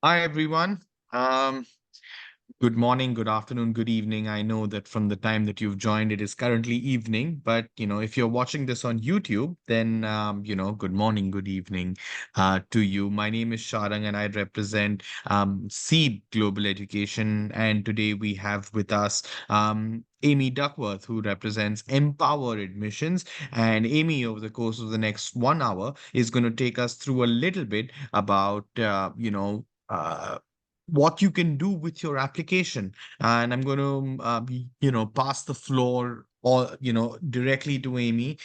Hi, everyone. Um, Good morning, good afternoon, good evening. I know that from the time that you've joined, it is currently evening, but if you're watching this on YouTube, then good morning, good evening to you. My name is Sharang, and I represent Seed Global Education. And today we have with us Amy Duckworth, who represents Empower Admissions. And Amy, over the course of the next 1 hour, is going to take us through a little bit about what you can do with your application. And I'm going to, pass the floor or, directly to Amy.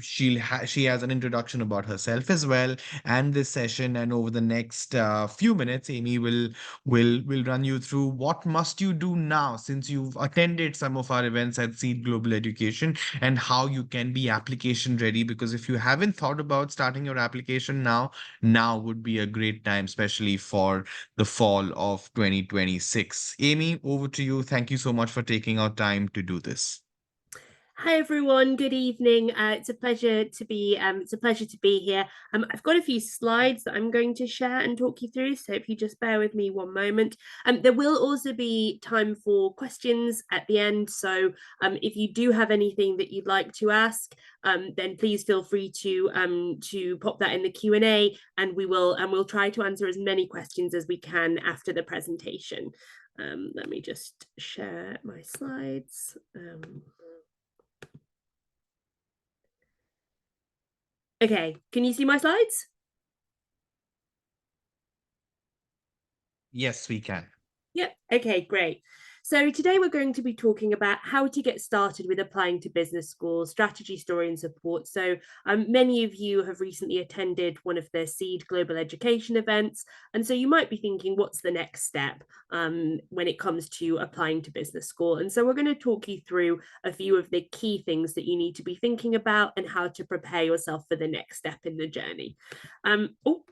She has an introduction about herself as well and this session. And over the next few minutes, Amy will run you through what must you do now since you've attended some of our events at Seed Global Education and how you can be application ready. Because if you haven't thought about starting your application now would be a great time, especially for the fall of 2026. Amy, over to you. Thank you so much for taking our time to do this. Hi everyone, good evening. It's a pleasure to be here. I've got a few slides that I'm going to share and talk you through. So if you just bear with me one moment, there will also be time for questions at the end. So if you do have anything that you'd like to ask, then please feel free to pop that in the Q&A, and we'll try to answer as many questions as we can after the presentation. Let me just share my slides. Okay, can you see my slides? Yes, we can. Yep. Okay, great. So today we're going to be talking about how to get started with applying to business schools, strategy, story, and support. So many of you have recently attended one of the Seed Global Education events. And so you might be thinking, what's the next step when it comes to applying to business school? And so we're going to talk you through a few of the key things that you need to be thinking about and how to prepare yourself for the next step in the journey. Oh,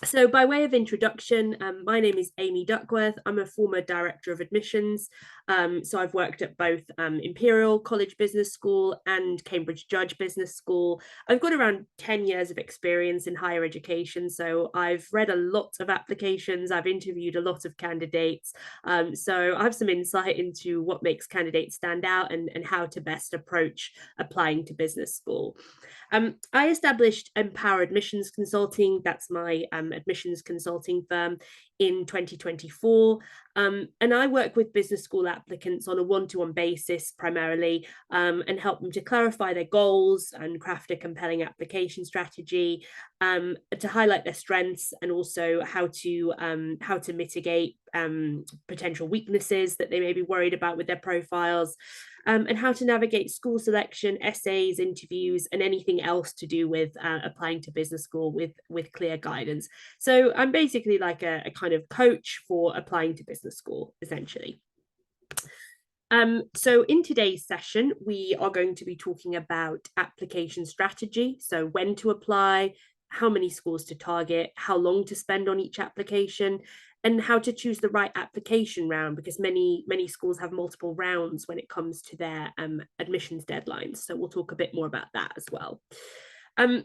So, by way of introduction, my name is Amy Duckworth. I'm a former director of admissions. So, I've worked at both Imperial College Business School and Cambridge Judge Business School. I've got around 10 years of experience in higher education. So, I've read a lot of applications, I've interviewed a lot of candidates. So, I have some insight into what makes candidates stand out and how to best approach applying to business school. I established Empower Admissions Consulting, that's my admissions consulting firm, in 2024. And I work with business school applicants on a one-to-one basis primarily, and help them to clarify their goals and craft a compelling application strategy, to highlight their strengths and also how to mitigate potential weaknesses that they may be worried about with their profiles, and how to navigate school selection, essays, interviews, and anything else to do with applying to business school with clear guidance. So I'm basically like a kind of coach for applying to business school, essentially. So in today's session, we are going to be talking about application strategy. So when to apply, how many schools to target, how long to spend on each application, and how to choose the right application round, because many schools have multiple rounds when it comes to their admissions deadlines. So we'll talk a bit more about that as well.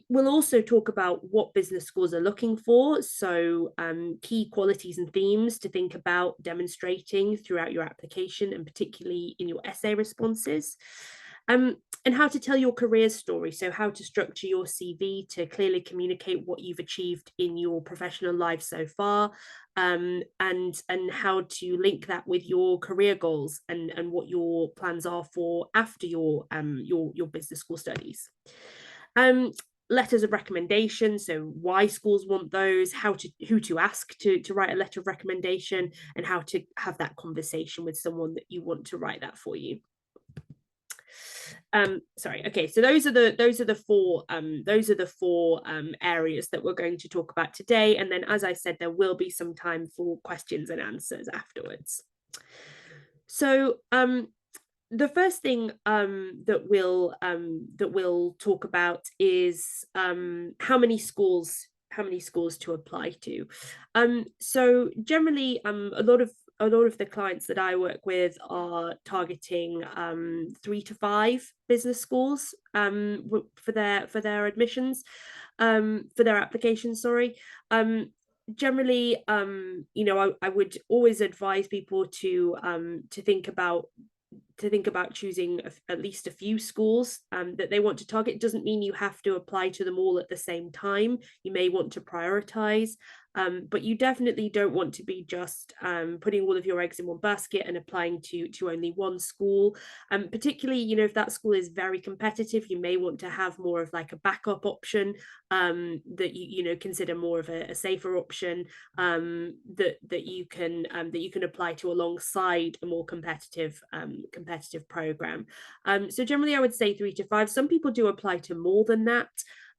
We'll also talk about what business schools are looking for, so key qualities and themes to think about demonstrating throughout your application, and particularly in your essay responses. And how to tell your career story, so how to structure your CV to clearly communicate what you've achieved in your professional life so far, and how to link that with your career goals and what your plans are for after your business school studies. Um, Letters of recommendation, so why schools want those, who to ask to write a letter of recommendation, and how to have that conversation with someone that you want to write that for you. Sorry. Okay, so those are the four areas that we're going to talk about today, and then, as I said, there will be some time for questions and answers afterwards. So the first thing that we'll talk about is how many schools to apply to. So generally, a lot of the clients that I work with are targeting 3 to 5 business schools for their admissions, for their applications. Sorry. generally, I would always advise people to think about choosing at least a few schools that they want to target. It doesn't mean you have to apply to them all at the same time. You may want to prioritize, but you definitely don't want to be just putting all of your eggs in one basket and applying to only one school. Particularly, if that school is very competitive, you may want to have more of like a backup option, that you consider more of a safer option, that you can apply to alongside a more competitive program. So generally, I would say 3 to 5. Some people do apply to more than that.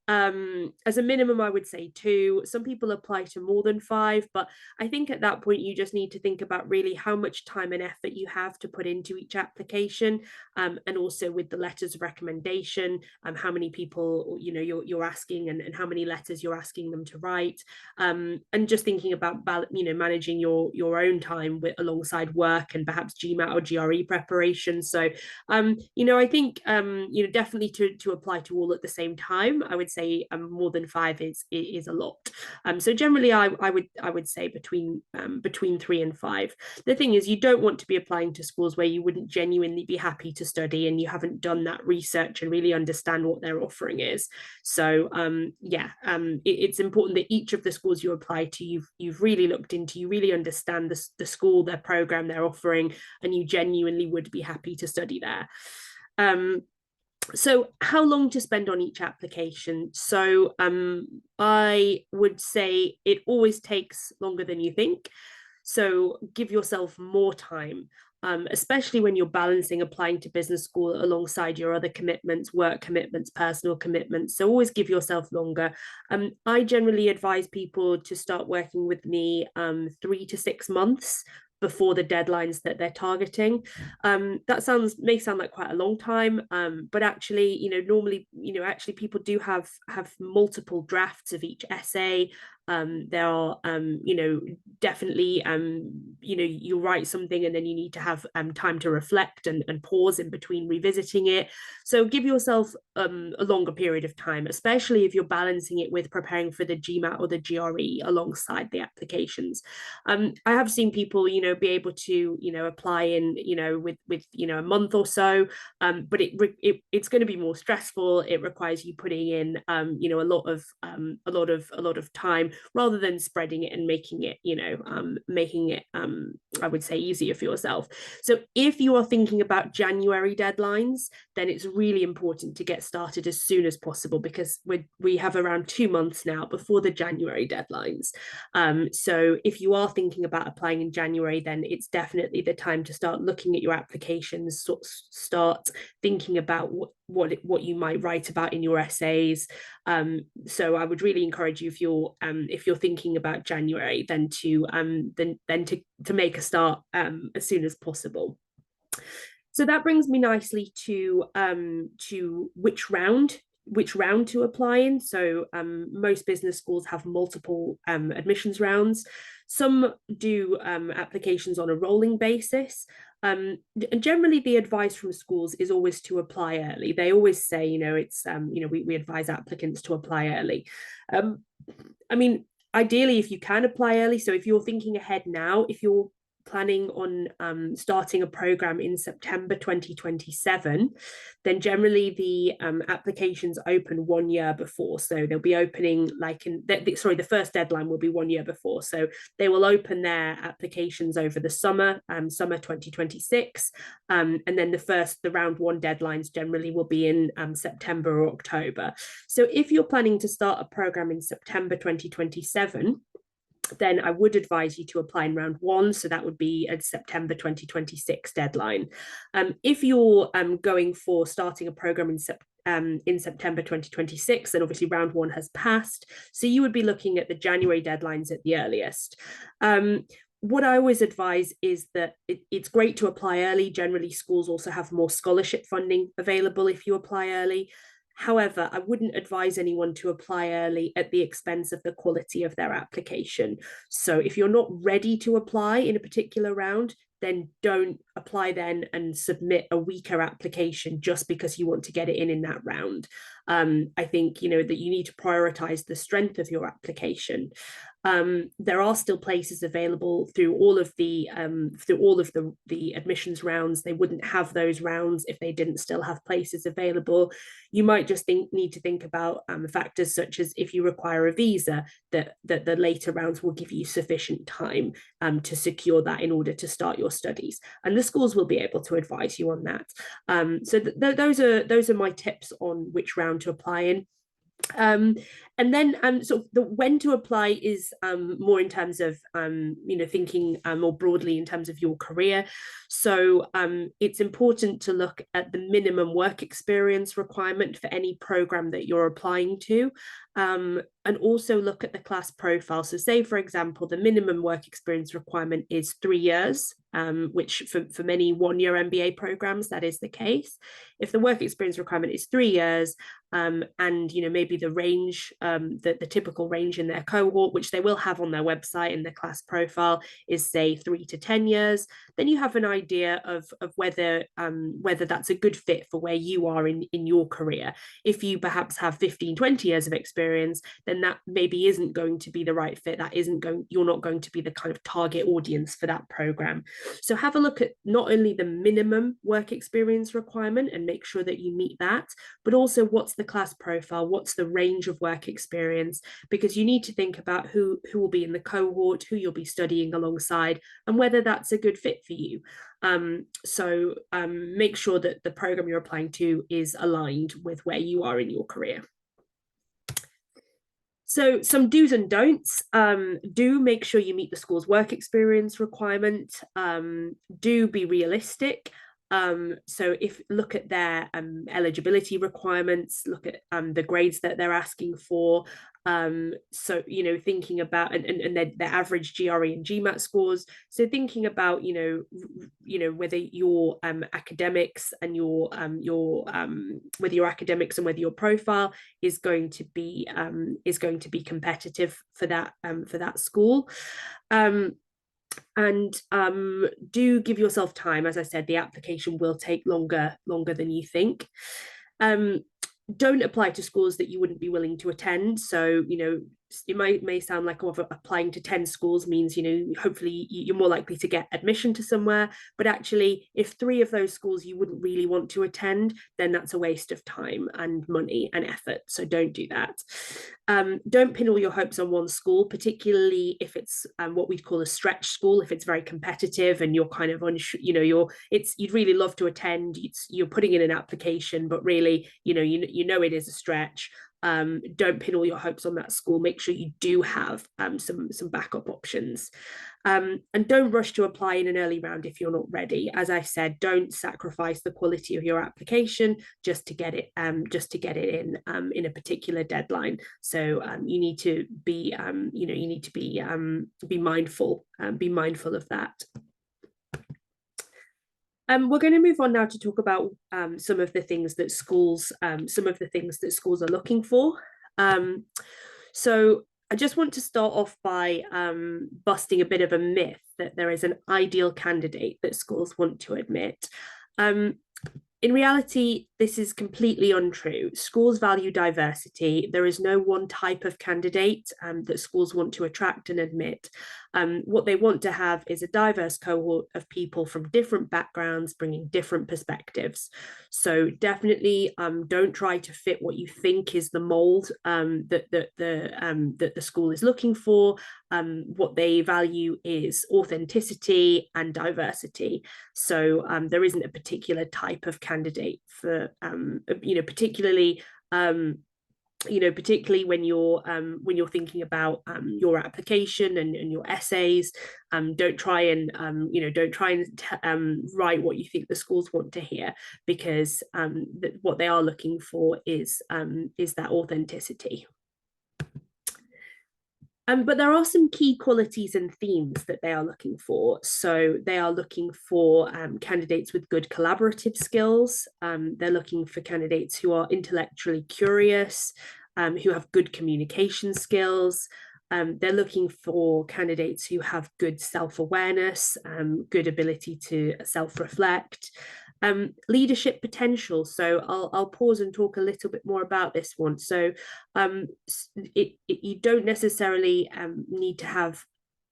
As a minimum, I would say 2. Some people apply to more than 5, but I think at that point you just need to think about really how much time and effort you have to put into each application, and also with the letters of recommendation, how many people you're asking, and how many letters you're asking them to write, and just thinking about managing your own time alongside work and perhaps GMAT or GRE preparation. So I think definitely to apply to all at the same time, I would say more than 5 is a lot. So generally, I would say between 3 and 5. The thing is, you don't want to be applying to schools where you wouldn't genuinely be happy to study and you haven't done that research and really understand what their offering is. So it's important that each of the schools you apply to, you've really looked into, you really understand the school, their program, their offering, and you genuinely would be happy to study there. So how long to spend on each application? So I would say it always takes longer than you think. So give yourself more time, especially when you're balancing applying to business school alongside your other commitments, work commitments, personal commitments. So always give yourself longer. I generally advise people to start working with me 3 to 6 months before the deadlines that they're targeting. That may sound like quite a long time, but actually, normally, actually people do have multiple drafts of each essay. There are, definitely, you write something and then you need to have time to reflect and pause in between revisiting it. So give yourself a longer period of time, especially if you're balancing it with preparing for the GMAT or the GRE alongside the applications. I have seen people, be able to, apply in, with a month or so, but it's going to be more stressful. It requires you putting in, a lot of time, rather than spreading it and making it, I would say, easier for yourself. So if you are thinking about January deadlines, then it's really important to get started as soon as possible, because we have around 2 months now before the January deadlines. So if you are thinking about applying in January, then it's definitely the time to start looking at your applications, start thinking about what you might write about in your essays. So I would really encourage you, if you're thinking about January, then to make a start as soon as possible. So that brings me nicely to which round to apply in. So most business schools have multiple admissions rounds. Some do applications on a rolling basis. And generally, the advice from schools is always to apply early. They always say, we advise applicants to apply early. I mean, ideally, if you can apply early, so if you're thinking ahead now, if you're planning on starting a program in September 2027, then generally the applications open 1 year before. So they'll be opening the first deadline will be 1 year before. So they will open their applications over the summer 2026. And then the round 1 deadlines generally will be in September or October. So if you're planning to start a program in September 2027, then I would advise you to apply in round 1. So that would be a September 2026 deadline. If you're going for starting a program in September 2026, then obviously round 1 has passed. So you would be looking at the January deadlines at the earliest. What I always advise is that it's great to apply early. Generally, schools also have more scholarship funding available if you apply early. However, I wouldn't advise anyone to apply early at the expense of the quality of their application. So if you're not ready to apply in a particular round, then don't apply then and submit a weaker application just because you want to get it in that round. I think, that you need to prioritize the strength of your application. There are still places available through all of the admissions rounds. They wouldn't have those rounds if they didn't still have places available. You might just need to think about factors such as if you require a visa, that the later rounds will give you sufficient time to secure that in order to start your studies, and the schools will be able to advise you on that. So those are my tips on which round to apply in. And then sort of the when to apply is more in terms of thinking more broadly in terms of your career. So it's important to look at the minimum work experience requirement for any program that you're applying to, and also look at the class profile. So say, for example, the minimum work experience requirement is 3 years, which for many one-year MBA programs, that is the case. If the work experience requirement is 3 years, and maybe the range, the typical range in their cohort, which they will have on their website in the class profile, is say 3 to 10 years, then you have an idea of whether that's a good fit for where you are in your career. If you perhaps have 15, 20 years of experience, then that maybe isn't going to be the right fit. You're not going to be the kind of target audience for that program. So have a look at not only the minimum work experience requirement and make sure that you meet that, but also what's the class profile, what's the range of work experience, because you need to think about who will be in the cohort, who you'll be studying alongside, and whether that's a good fit for you. So make sure that the program you're applying to is aligned with where you are in your career. So some do's and don'ts. Do make sure you meet the school's work experience requirement. Do be realistic. So if look at their eligibility requirements, look at the grades that they're asking for. So thinking about and their average GRE and GMAT scores. So thinking about whether your academics and whether your academics and whether your profile is going to be competitive for that school. And do give yourself time. As I said, the application will take longer than you think. Don't apply to schools that you wouldn't be willing to attend. So it may sound like applying to 10 schools means hopefully you're more likely to get admission to somewhere, but actually if 3 of those schools you wouldn't really want to attend, then that's a waste of time and money and effort. So don't do that. Don't pin all your hopes on one school, particularly if it's what we'd call a stretch school, if it's very competitive and you're kind of you'd really love to attend, you're putting in an application, but really it is a stretch. Don't pin all your hopes on that school. Make sure you do have some backup options, and don't rush to apply in an early round if you're not ready. As I said, don't sacrifice the quality of your application just to get it in a particular deadline. So you need to be be mindful of that. We're going to move on now to talk about some of the things that schools are looking for. So I just want to start off by busting a bit of a myth that there is an ideal candidate that schools want to admit. In reality, this is completely untrue. Schools value diversity. There is no one type of candidate that schools want to attract and admit. What they want to have is a diverse cohort of people from different backgrounds, bringing different perspectives. So definitely don't try to fit what you think is the mold that the school is looking for. What they value is authenticity and diversity. So there isn't a particular type of candidate for particularly when you're thinking about your application and your essays. Don't try and write what you think the schools want to hear, because what they are looking for is that authenticity. But there are some key qualities and themes that they are looking for. So they are looking for candidates with good collaborative skills. They're looking for candidates who are intellectually curious, who have good communication skills. They're looking for candidates who have good self-awareness, good ability to self-reflect. Leadership potential. So I'll pause and talk a little bit more about this one. So you don't necessarily need to have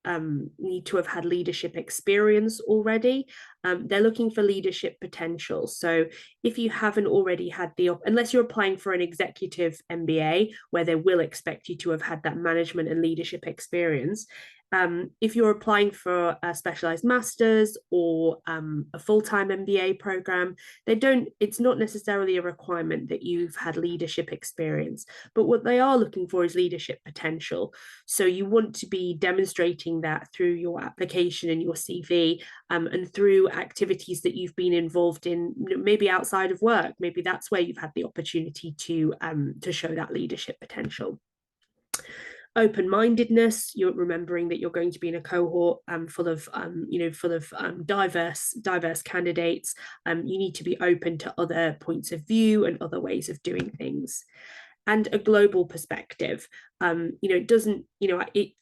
had leadership experience already. They're looking for leadership potential. So if you haven't already had unless you're applying for an executive MBA where they will expect you to have had that management and leadership experience, if you're applying for a specialized master's or a full-time MBA program, it's not necessarily a requirement that you've had leadership experience, but what they are looking for is leadership potential. So you want to be demonstrating that through your application and your CV, and through activities that you've been involved in, maybe outside of work. Maybe that's where you've had the opportunity to show that leadership potential. Open-mindedness, you're remembering that you're going to be in a cohort full of diverse candidates. You need to be open to other points of view and other ways of doing things. And a global perspective. Ideally,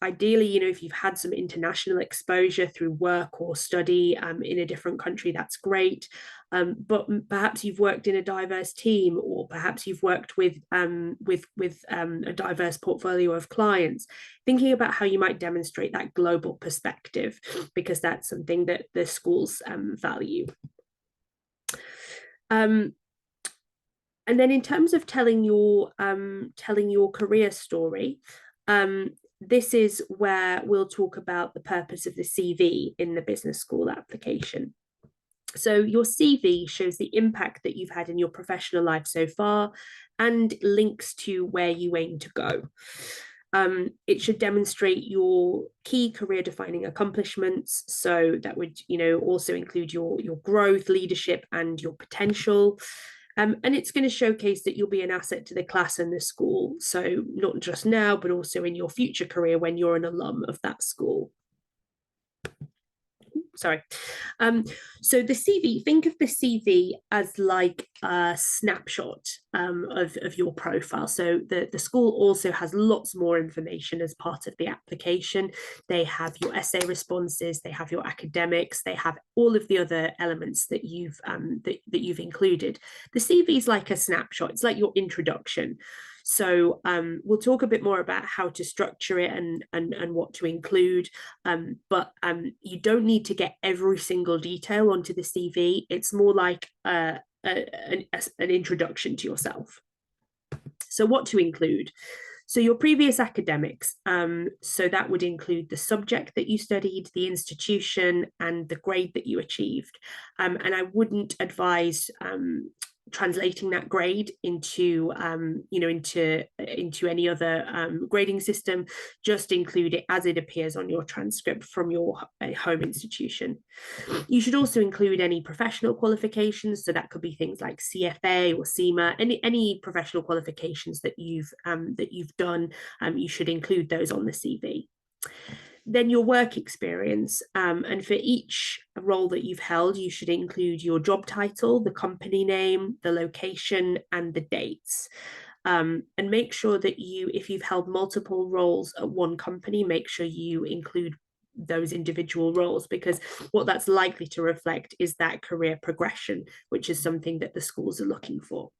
if you've had some international exposure through work or study in a different country, that's great. But perhaps you've worked in a diverse team, or perhaps you've worked with a diverse portfolio of clients. Thinking about how you might demonstrate that global perspective, because that's something that the schools value. And then in terms of telling your career story, this is where we'll talk about the purpose of the CV in the business school application. So your CV shows the impact that you've had in your professional life so far and links to where you aim to go. It should demonstrate your key career defining accomplishments. So that would, also include your growth, leadership, and your potential. And it's going to showcase that you'll be an asset to the class and the school. So not just now, but also in your future career when you're an alum of that school. Sorry. So the CV, think of the CV as like a snapshot of your profile. So the school also has lots more information as part of the application. They have your essay responses, they have your academics, they have all of the other elements that you've included. The CV is like a snapshot. It's like your introduction. So we'll talk a bit more about how to structure it and what to include, but you don't need to get every single detail onto the CV. It's more like an introduction to yourself. So what to include? So your previous academics, so that would include the subject that you studied, the institution, and the grade that you achieved. And I wouldn't advise translating that grade into any other grading system. Just include it as it appears on your transcript from your home institution. You should also include any professional qualifications, so that could be things like CFA or CIMA, any professional qualifications that you've done. You should include those on the CV. Then your work experience, and for each role that you've held, you should include your job title, the company name, the location, and the dates. And make sure that if you've held multiple roles at one company, make sure you include those individual roles, because what that's likely to reflect is that career progression, which is something that the schools are looking for.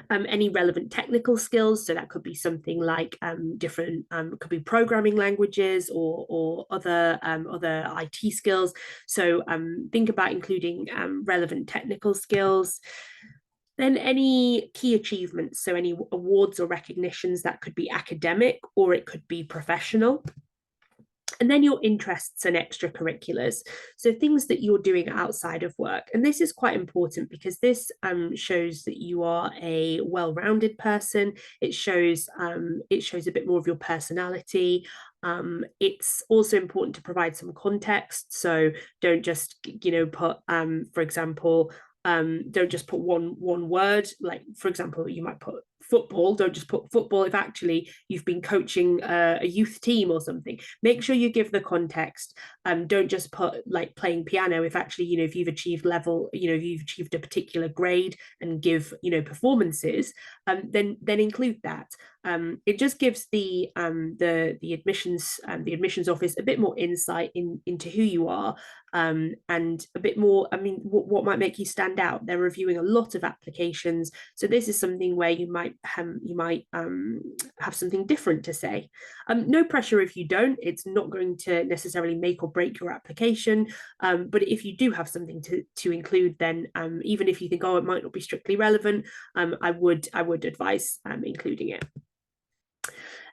Any relevant technical skills, so that could be something like different could be programming languages or other IT skills. So think about including relevant technical skills. Then any key achievements, so any awards or recognitions, that could be academic or it could be professional. And then your interests and extracurriculars, so things that you're doing outside of work. And this is quite important because this shows that you are a well-rounded person. It shows a bit more of your personality. It's also important to provide some context. So don't just put for example, don't just put one word. Like, for example, you might put football. Don't just put football if actually you've been coaching a youth team or something. Make sure you give the context. Don't just put like playing piano if actually if you've achieved if you've achieved a particular grade and give performances, then include that. It just gives the admissions office a bit more insight into who you are, and a bit more. I mean, what might make you stand out? They're reviewing a lot of applications, so this is something where you might have something different to say. No pressure if you don't. It's not going to necessarily make or break your application. But if you do have something to include, then even if you think, oh, it might not be strictly relevant, I would advise including it.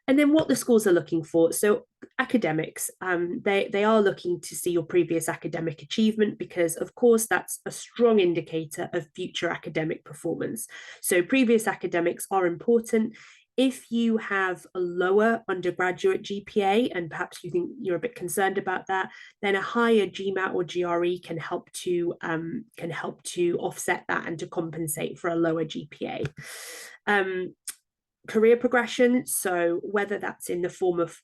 And then what the schools are looking for. So academics, they are looking to see your previous academic achievement, because of course that's a strong indicator of future academic performance. So previous academics are important. If you have a lower undergraduate GPA, and perhaps you think you're a bit concerned about that, then a higher GMAT or GRE can help to offset that and to compensate for a lower GPA. Career progression, so whether that's in the form of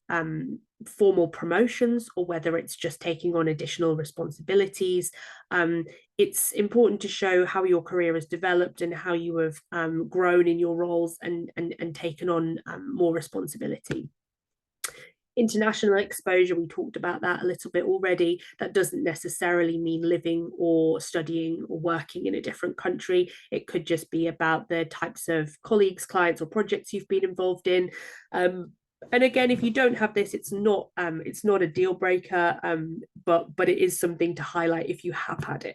formal promotions or whether it's just taking on additional responsibilities, it's important to show how your career has developed and how you have grown in your roles and taken on more responsibility. International exposure, we talked about that a little bit already. That doesn't necessarily mean living or studying or working in a different country. It could just be about the types of colleagues, clients, or projects you've been involved in. And again, if you don't have this, it's not a deal breaker, but it is something to highlight if you have had it.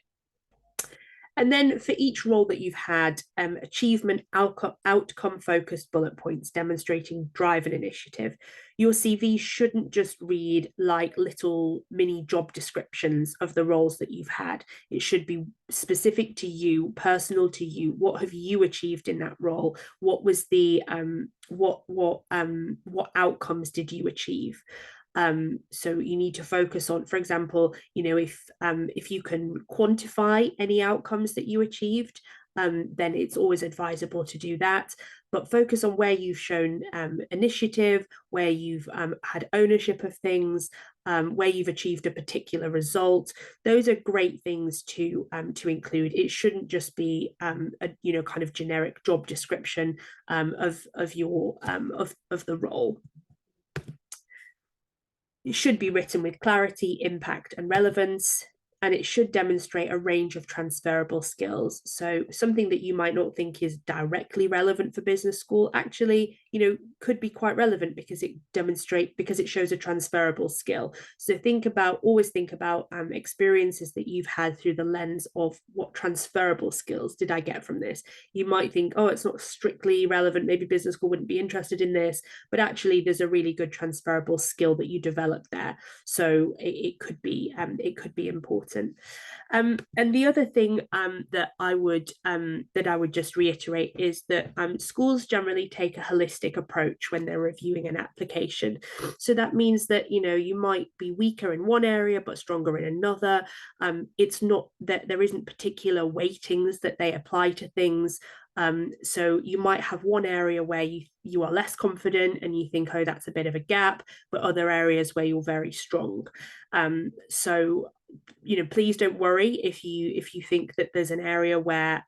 And then for each role that you've had, achievement outcome focused bullet points demonstrating drive and initiative. Your CV shouldn't just read like little mini job descriptions of the roles that you've had. It should be specific to you, personal to you. What have you achieved in that role? What was the what outcomes did you achieve? So you need to focus on, for example, if you can quantify any outcomes that you achieved, then it's always advisable to do that. But focus on where you've shown initiative, where you've had ownership of things, where you've achieved a particular result. Those are great things to include. It shouldn't just be a kind of generic job description of the role. It should be written with clarity, impact, and relevance, and it should demonstrate a range of transferable skills. So something that you might not think is directly relevant for business school actually, could be quite relevant because it shows a transferable skill. So always think about experiences that you've had through the lens of what transferable skills did I get from this. You might think, oh, it's not strictly relevant, maybe business school wouldn't be interested in this, but actually there's a really good transferable skill that you develop there. So it could be important. And the other thing that I would just reiterate is that schools generally take a holistic approach when they're reviewing an application. So that means that you might be weaker in one area but stronger in another. It's not that there isn't particular weightings that they apply to things. So you might have one area where you are less confident and you think, oh, that's a bit of a gap, but other areas where you're very strong. So please don't worry if you think that there's an area where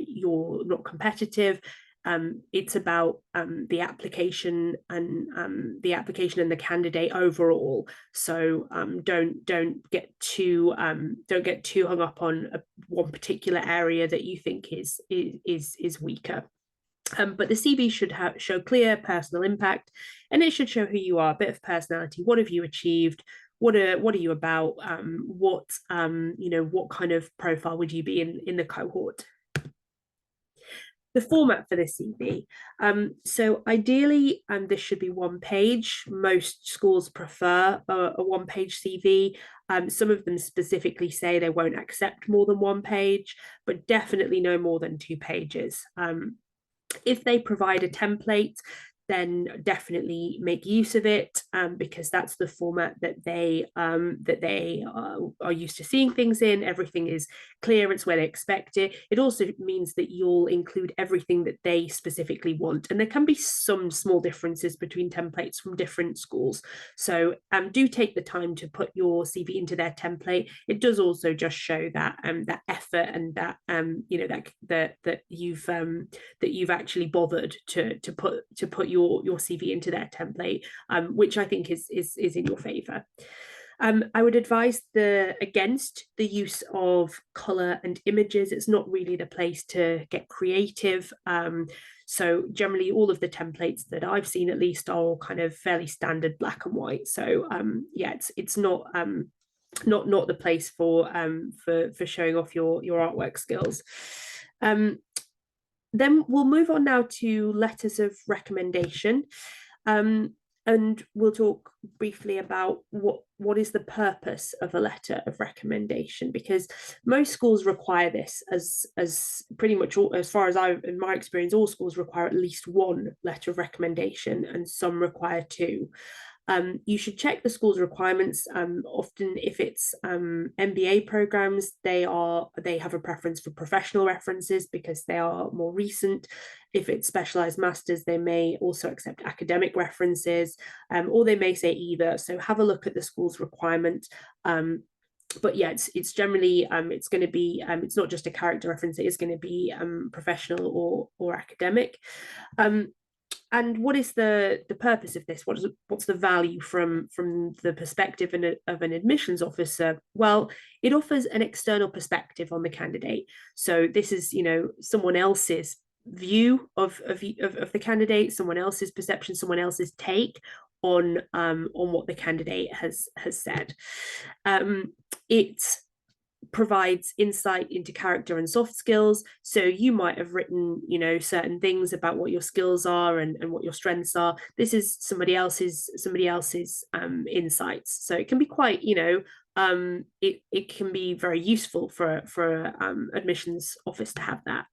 you're not competitive. It's about the application and the candidate overall. So don't get too hung up on one particular area that you think is weaker. But the CV should show clear personal impact, and it should show who you are, a bit of personality. What have you achieved? What are you about? What kind of profile would you be in the cohort? The format for this CV. So ideally, this should be one page. Most schools prefer a one-page CV. Some of them specifically say they won't accept more than one page, but definitely no more than 2 pages. If they provide a template, then definitely make use of it, because that's the format that they are used to seeing things in. Everything is clear, it's where they expect it. It also means that you'll include everything that they specifically want, and there can be some small differences between templates from different schools. So do take the time to put your CV into their template. It does also just show that that effort, and that that you've actually bothered to put your CV into their template, which I think is in your favor. I would advise against the use of color and images. It's not really the place to get creative. So generally, all of the templates that I've seen, at least, are all kind of fairly standard black and white. So yeah, it's not not the place for showing off your artwork skills. Then we'll move on now to letters of recommendation. And we'll talk briefly about what is the purpose of a letter of recommendation, because most schools require this, as pretty much all, as far as in my experience, all schools require at least one letter of recommendation, and some require two. You should check the school's requirements. Often, if it's MBA programs, they have a preference for professional references because they are more recent. If it's specialized masters, they may also accept academic references, or they may say either. So have a look at the school's requirement. But yeah, it's generally it's going to be it's not just a character reference. It is going to be professional or academic. And what is the purpose of this? What's the value from the perspective of an admissions officer? Well, it offers an external perspective on the candidate. So this is, someone else's view of the candidate, someone else's perception, someone else's take on what the candidate has said. It provides insight into character and soft skills. So you might have written, certain things about what your skills are and what your strengths are. This is somebody else's insights. So it can be quite, it can be very useful for admissions office to have that.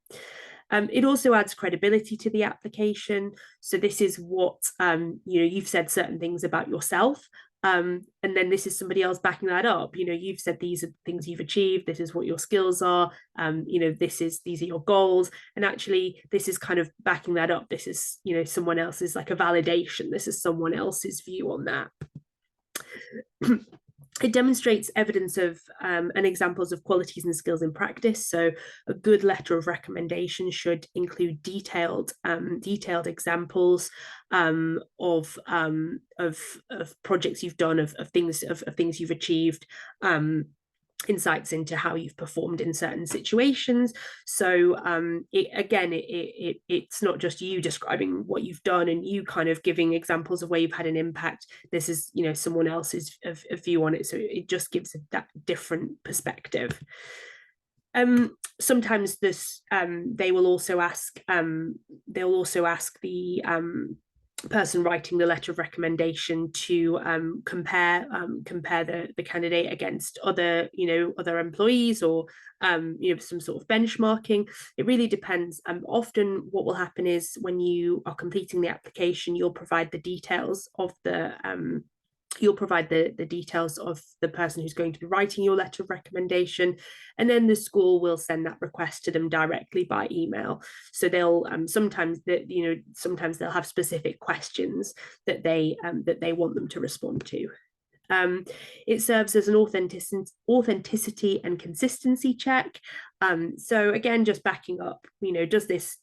It also adds credibility to the application. So this is what, you've said certain things about yourself. And then this is somebody else backing that up. You've said these are things you've achieved. This is what your skills are. These are your goals. And actually, this is kind of backing that up. This is, someone else's, like a validation. This is someone else's view on that. It demonstrates evidence of and examples of qualities and skills in practice. So a good letter of recommendation should include detailed examples of projects you've done, of things you've achieved, insights into how you've performed in certain situations. So it's not just you describing what you've done and you kind of giving examples of where you've had an impact. This is, someone else's view on it. So it just gives that different perspective. Sometimes they will also ask the person writing the letter of recommendation to compare the candidate against other employees, or some sort of benchmarking. It really depends. Often what will happen is, when you are completing the application, you'll provide the details of the person who's going to be writing your letter of recommendation, and then the school will send that request to them directly by email. So they'll sometimes they'll have specific questions that they want them to respond to. It serves as an authenticity and consistency check. So again, just backing up, does this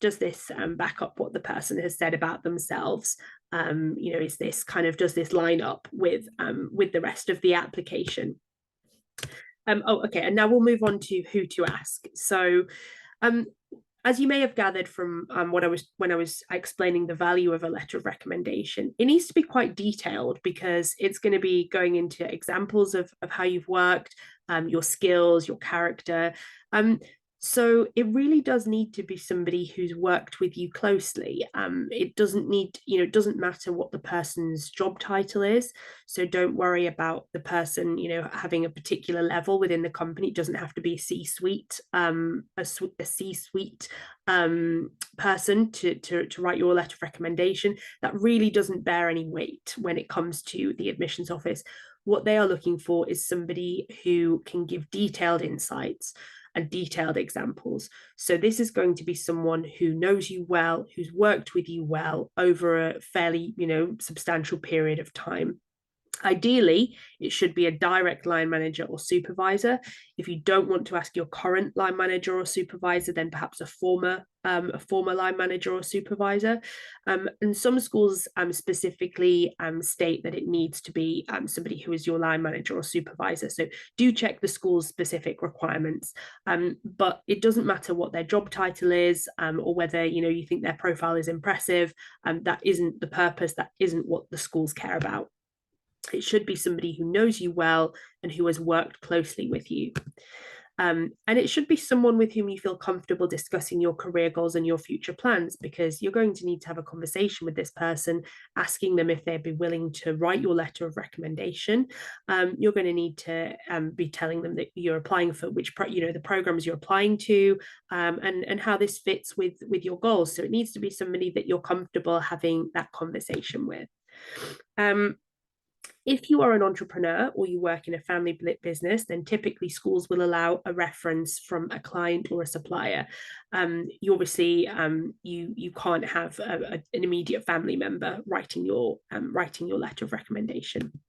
back up what the person has said about themselves? Is this does this line up with the rest of the application? Okay, and now we'll move on to who to ask. So as you may have gathered from when I was explaining the value of a letter of recommendation, it needs to be quite detailed, because it's going to be going into examples of how you've worked, your skills, your character. So it really does need to be somebody who's worked with you closely. It doesn't need, it doesn't matter what the person's job title is. So don't worry about the person, having a particular level within the company. It doesn't have to be a C-suite, a C-suite person to write your letter of recommendation. That really doesn't bear any weight when it comes to the admissions office. What they are looking for is somebody who can give detailed insights and detailed examples. So this is going to be someone who knows you well, who's worked with you well over a fairly, substantial period of time. Ideally, it should be a direct line manager or supervisor. If you don't want to ask your current line manager or supervisor, then perhaps a former line manager or supervisor. And some schools specifically state that it needs to be somebody who is your line manager or supervisor. So do check the school's specific requirements. But it doesn't matter what their job title is, or whether you think their profile is impressive. That isn't the purpose. That isn't what the schools care about. It should be somebody who knows you well and who has worked closely with you. And it should be someone with whom you feel comfortable discussing your career goals and your future plans, because you're going to need to have a conversation with this person, asking them if they'd be willing to write your letter of recommendation. You're going to need to be telling them that you're applying for the programs you're applying to, and how this fits with your goals. So it needs to be somebody that you're comfortable having that conversation with. If you are an entrepreneur or you work in a family business, then typically schools will allow a reference from a client or a supplier. You obviously you can't have an immediate family member writing your letter of recommendation.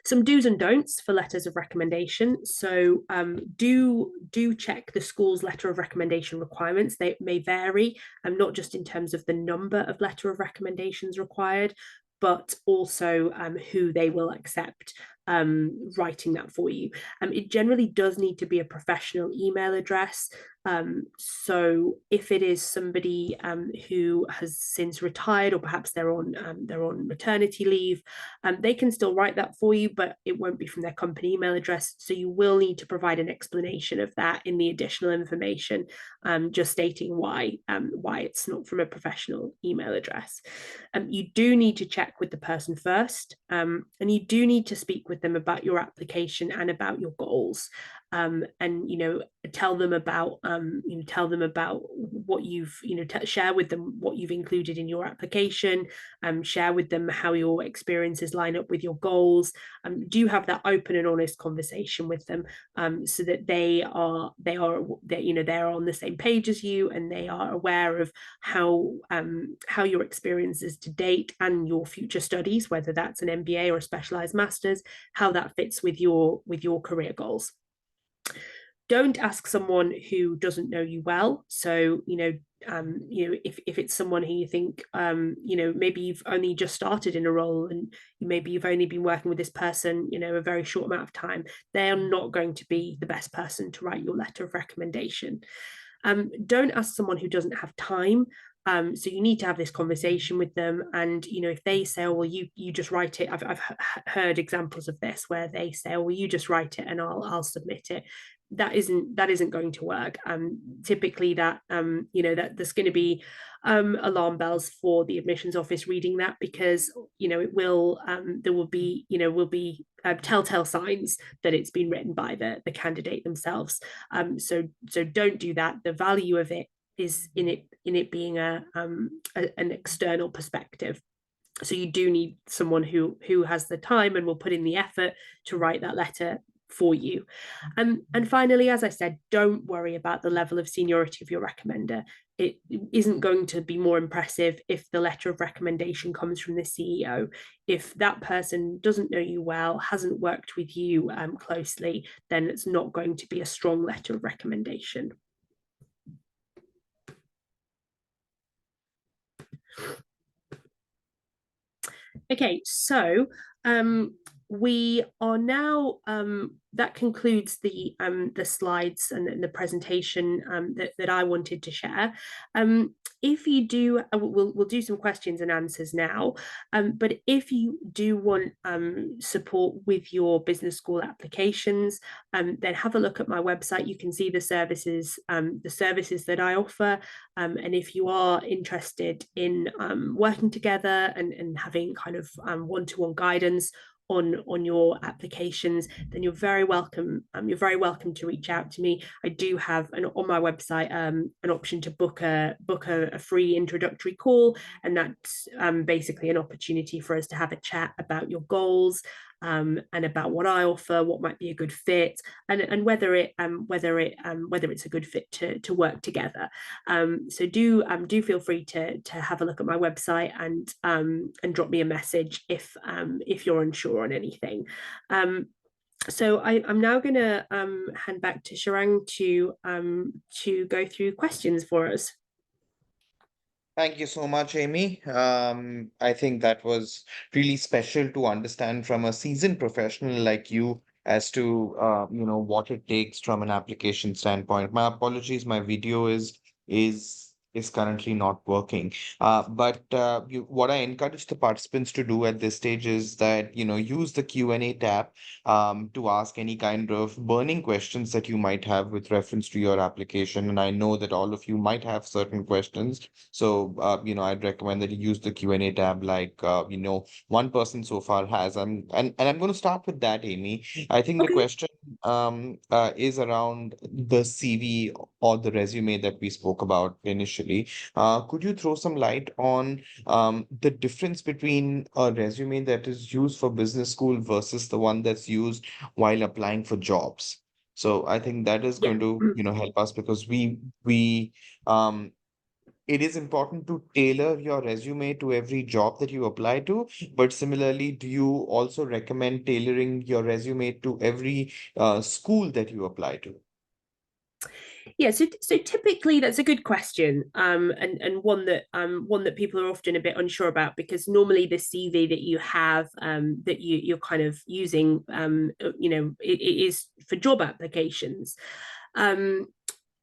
Some do's and don'ts for letters of recommendation. So do check the school's letter of recommendation requirements. They may vary, not just in terms of the number of letter of recommendations required, but also who they will accept writing that for you. It generally does need to be a professional email address. So if it is somebody who has since retired, or perhaps they're on maternity leave, they can still write that for you, but it won't be from their company email address. So you will need to provide an explanation of that in the additional information, just stating why it's not from a professional email address. You do need to check with the person first, and you do need to speak with them about your application and about your goals. And tell them about what you've share with them what you've included in your application. Share with them how your experiences line up with your goals. Do have that open and honest conversation with them, so that they're on the same page as you, and they are aware of how your experiences to date and your future studies, whether that's an MBA or a specialized master's, how that fits with your career goals. Don't ask someone who doesn't know you well. So if it's someone who you think maybe you've only just started in a role, and maybe you've only been working with this person a very short amount of time, they are not going to be the best person to write your letter of recommendation. Don't ask someone who doesn't have time. So you need to have this conversation with them, and if they say, "Oh, well, you just write it," I've heard examples of this where they say, "Oh, well, you just write it and I'll submit it." That isn't going to work. Typically, that that there's going to be alarm bells for the admissions office reading that, because it will there will be telltale signs that it's been written by the candidate themselves. So don't do that. The value of it is in it being an external perspective. So you do need someone who has the time and will put in the effort to write that letter for you. And finally, as I said, don't worry about the level of seniority of your recommender. It isn't going to be more impressive if the letter of recommendation comes from the CEO. If that person doesn't know you well, hasn't worked with you closely, then it's not going to be a strong letter of recommendation. Okay, so we are now that concludes the slides and the presentation that I wanted to share. If you do, we'll do some questions and answers now. But if you do want support with your business school applications, then have a look at my website. You can see the services that I offer. And if you are interested in working together and having kind of one-to-one guidance on your applications, then you're very welcome. You're very welcome to reach out to me. I do have on my website an option to book a free introductory call, and that's basically an opportunity for us to have a chat about your goals, and about what I offer, what might be a good fit, and whether it's a good fit to work together. So do feel free to have a look at my website and drop me a message if you're unsure on anything. So I'm now going to hand back to Shirang to go through questions for us. Thank you so much, Amy. I think that was really special to understand from a seasoned professional like you as to what it takes from an application standpoint. My apologies, my video is currently not working. But what I encourage the participants to do at this stage is that use the Q&A tab to ask any kind of burning questions that you might have with reference to your application. And I know that all of you might have certain questions. So, I'd recommend that you use the Q&A tab like, one person so far has. And I'm going to start with that, Amy. I think the Okay. question is around the CV or the resume that we spoke about initially. Could you throw some light on the difference between a resume that is used for business school versus the one that's used while applying for jobs? So I think that is Yeah. going to, help us because we it is important to tailor your resume to every job that you apply to. But similarly, do you also recommend tailoring your resume to every school that you apply to? Yeah, so typically that's a good question, and one that people are often a bit unsure about, because normally the CV that you have, that you're kind of using, it is for job applications. Um,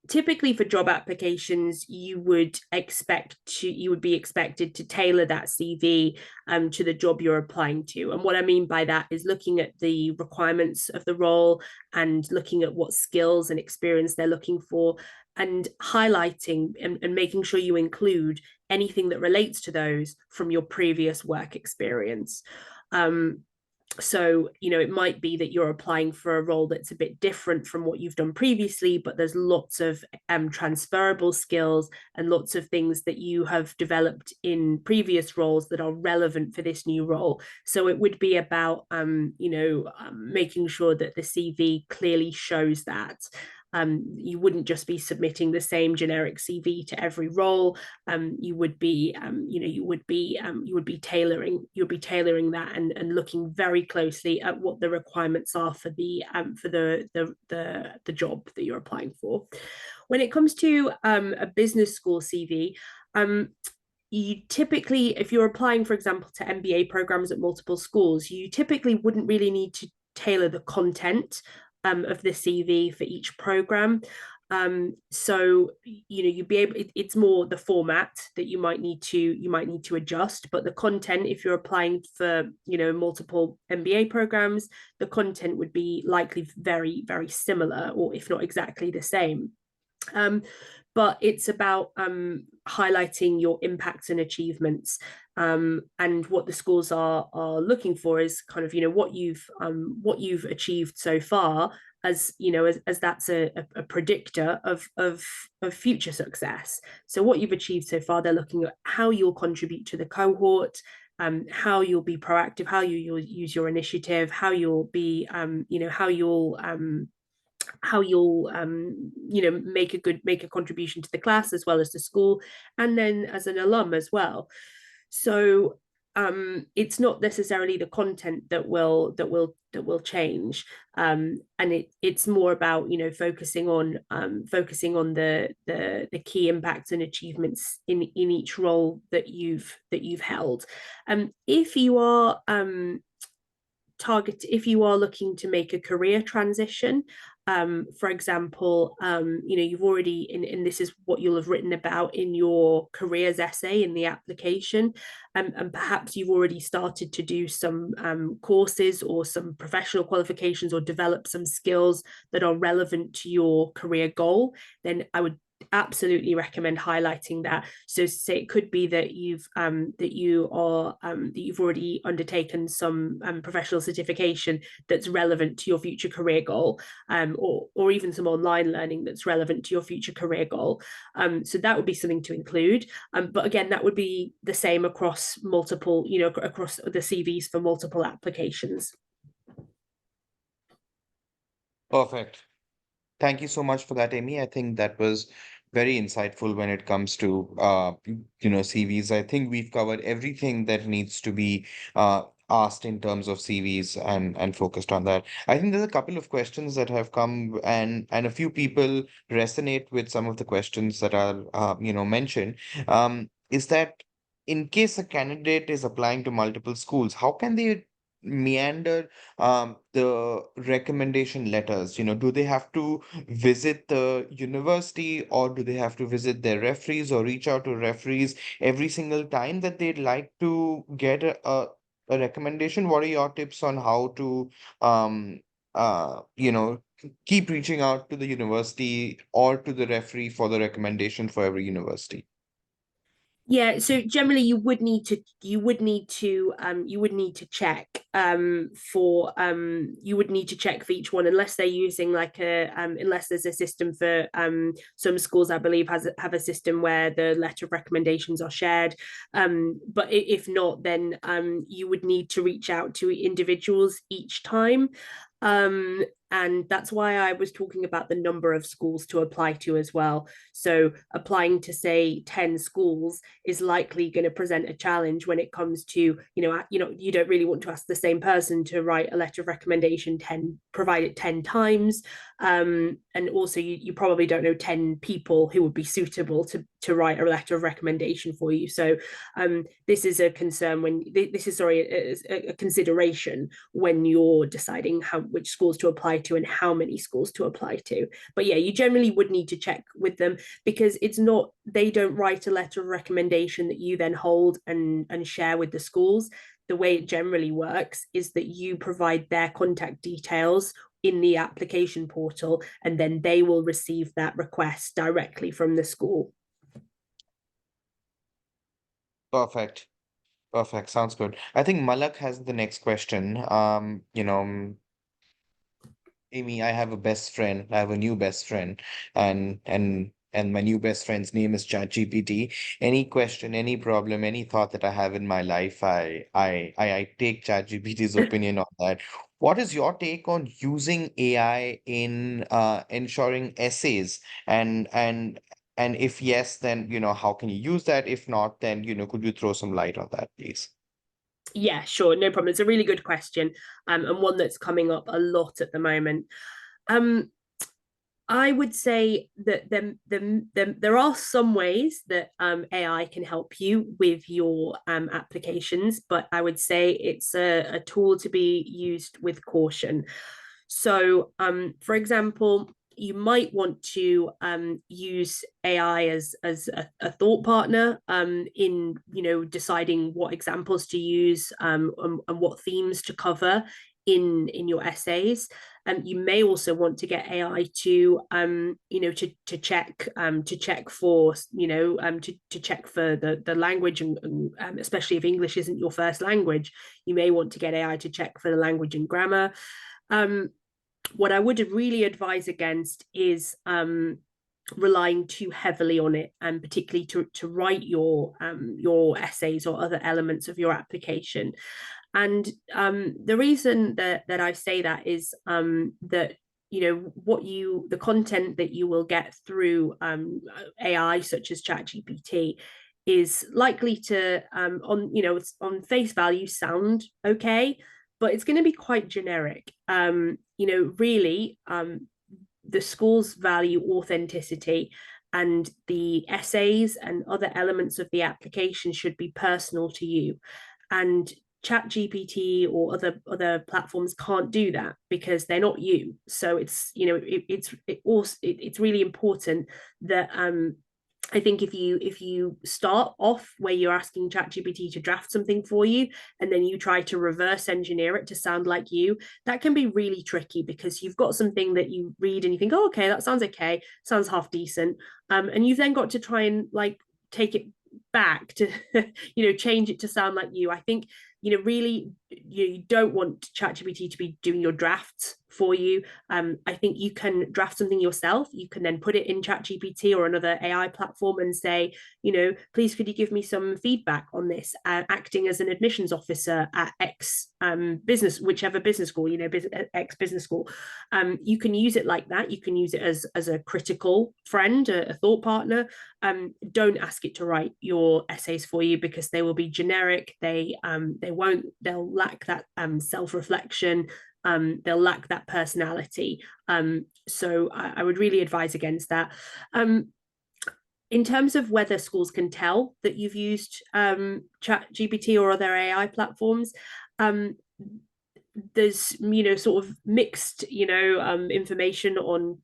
Typically for job applications, you would be expected to tailor that CV to the job you're applying to. And what I mean by that is looking at the requirements of the role and looking at what skills and experience they're looking for, and highlighting and making sure you include anything that relates to those from your previous work experience. So it might be that you're applying for a role that's a bit different from what you've done previously, but there's lots of transferable skills and lots of things that you have developed in previous roles that are relevant for this new role. So it would be about making sure that the CV clearly shows that. You wouldn't just be submitting the same generic CV to every role. You would be tailoring that and looking very closely at what the requirements are for the job that you're applying for. When it comes to a business school CV, you typically, if you're applying, for example, to MBA programs at multiple schools, you typically wouldn't really need to tailor the content of the CV for each program. So you'd be able, it's more the format that you might need to adjust, but the content, if you're applying for multiple MBA programs, the content would be likely very, very similar, or if not exactly the same. But it's about highlighting your impacts and achievements, and what the schools are looking for is kind of what you've achieved so far, as as that's a predictor of future success. So what you've achieved so far, they're looking at how you'll contribute to the cohort, how you'll be proactive, how you'll use your initiative, how you'll be how you'll make a contribution to the class as well as the school, and then as an alum as well. So it's not necessarily the content that will change, and it's more about focusing on the key impacts and achievements in each role that you've held. If you are target, if you are looking to make a career transition, for example, you've already, and this is what you'll have written about in your careers essay in the application, and perhaps you've already started to do some courses or some professional qualifications or develop some skills that are relevant to your career goal, then I would absolutely recommend highlighting that. So say it could be that you've already undertaken some professional certification that's relevant to your future career goal, or even some online learning that's relevant to your future career goal. So that would be something to include. But again, that would be the same across multiple, across the CVs for multiple applications. Perfect. Thank you so much for that, Amy. I think that was very insightful when it comes to CVs. I think we've covered everything that needs to be asked in terms of CVs and focused on that. I think there's a couple of questions that have come, and a few people resonate with some of the questions that are mentioned. Is that in case a candidate is applying to multiple schools, how can they meander the recommendation letters? Do they have to visit the university, or do they have to visit their referees or reach out to referees every single time that they'd like to get a recommendation? What are your tips on how to um keep reaching out to the university or to the referee for the recommendation for every university? Yeah, so generally you would need to check for each one, unless they're using like unless there's a system for some schools, I believe, have a system where the letter of recommendations are shared. But if not, then you would need to reach out to individuals each time. And that's why I was talking about the number of schools to apply to as well. So applying to, say, 10 schools is likely going to present a challenge when it comes to, you don't really want to ask the same person to write a letter of recommendation provide it 10 times. And also you probably don't know 10 people who would be suitable to write a letter of recommendation for you. So this is a concern a consideration when you're deciding which schools to apply to and how many schools to apply to. But yeah, you generally would need to check with them, because they don't write a letter of recommendation that you then hold and share with the schools. The way it generally works is that you provide their contact details in the application portal, and then they will receive that request directly from the school. Perfect. Perfect. Sounds good. I think Malak has the next question. Amy, I have a best friend. I have a new best friend, and my new best friend's name is ChatGPT. Any question, any problem, any thought that I have in my life, I take ChatGPT's opinion on that. What is your take on using AI in ensuring essays? And if yes, then how can you use that? If not, then could you throw some light on that, please? Yeah, sure, no problem. It's a really good question, and one that's coming up a lot at the moment. I would say that there are some ways that AI can help you with your applications, but I would say it's a tool to be used with caution. So, for example, you might want to use AI as a thought partner in deciding what examples to use, and what themes to cover in your essays. You may also want to get AI to check for to check for the language, and especially if English isn't your first language, you may want to get AI to check for the language and grammar. What I would really advise against is relying too heavily on it, and particularly to write your essays or other elements of your application. And the reason that I say that is that the content that you will get through AI, such as ChatGPT, is likely to on face value sound okay, but it's going to be quite generic. Really, the schools value authenticity, and the essays and other elements of the application should be personal to you. And ChatGPT or other platforms can't do that because they're not you. So it's, you know, it's really important that I think if you start off where you're asking ChatGPT to draft something for you, and then you try to reverse engineer it to sound like you, that can be really tricky because you've got something that you read and you think, oh, okay, that sounds okay, sounds half decent, and you've then got to try and like take it back to change it to sound like you. I think really you don't want ChatGPT to be doing your drafts for you. I think you can draft something yourself. You can then put it in ChatGPT or another AI platform and say, please could you give me some feedback on this, acting as an admissions officer at X business, whichever business school, X business school. You can use it like that. You can use it as a critical friend, a thought partner. Don't ask it to write your essays for you because they will be generic. They'll lack that self-reflection. They'll lack that personality. So I would really advise against that. In terms of whether schools can tell that you've used ChatGPT or other AI platforms, there's sort of mixed information on